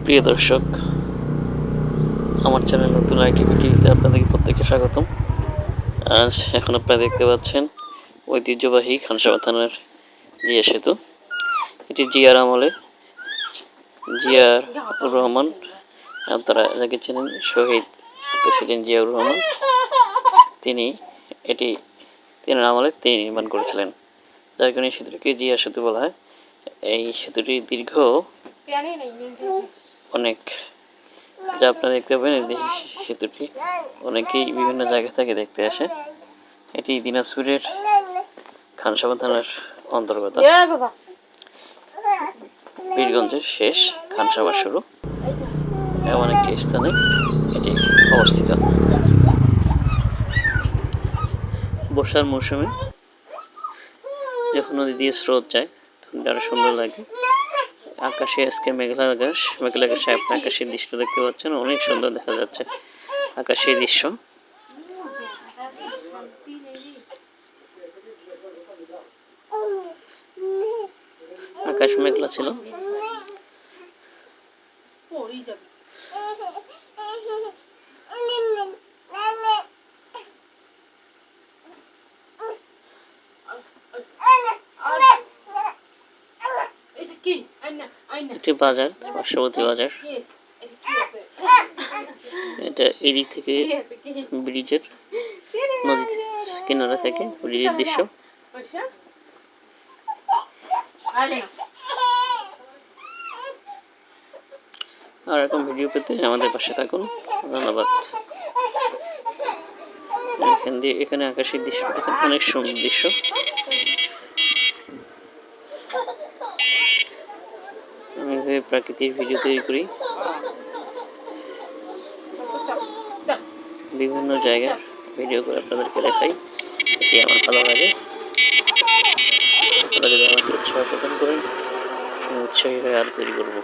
প্রিয় দর্শক, আমার চ্যানেল নতুন আরেকটি ভিডিওতে আপনাদেরকে প্রত্যেককে স্বাগতম। আজ এখন আপনারা দেখতে পাচ্ছেন ঐতিহ্যবাহী খানসামা থানার জিয়া সেতু। এটি জিয়ার আমলে জিয়ার রহমান, আপনারা যাকে চেনেন শহীদ প্রেসিডেন্ট জিয়াউর রহমান, তিনি আমলে তিনি নির্মাণ করেছিলেন, যার কারণে সেতুটিকে জিয়া সেতু বলা হয়। এই সেতুটি দীর্ঘ অনেক, যা আপনারা দেখতে পাবেন এই সেতুটি অনেকেই বিভিন্ন জায়গা থেকে দেখতে আসে। এটি দিনাজপুরের খানসামা থানার অন্তর্গত। পীরগঞ্জের শেষ, খানসামা শুরু, এমন একটি স্থানে এটি অবস্থিত। বর্ষার মৌসুমে যখন নদী দিয়ে স্রোত যায় তখন আরো সুন্দর লাগে। আকাশে আজকে মেঘলা আকাশে আপনি আকাশের দৃশ্য দেখতে পাচ্ছেন, অনেক সুন্দর দেখা যাচ্ছে আকাশের দৃশ্য। আকাশ মেঘলা ছিল। একটি বাজার, পার্শ্ববর্তী বাজার। এটা এদিক থেকে ব্রিজের, নদী কিনারা থেকে ব্রিজের দৃশ্য। আর এরকম ভিডিও পেতে আমাদের পাশে থাকুন। ধন্যবাদ। এখানে আকাশের দৃশ্য দেখেন, অনেক সুন্দর দৃশ্য। আমি প্রাকৃতিক ভিডিও তৈরি করি, বিভিন্ন জায়গায় ভিডিও করে আপনাদেরকে দেখাই, এটি আমার ভালো লাগে। আপনারা যদি আমাকে উৎসাহ প্রদান করেন, আমি উৎসাহী হয়ে আরো তৈরি করবো।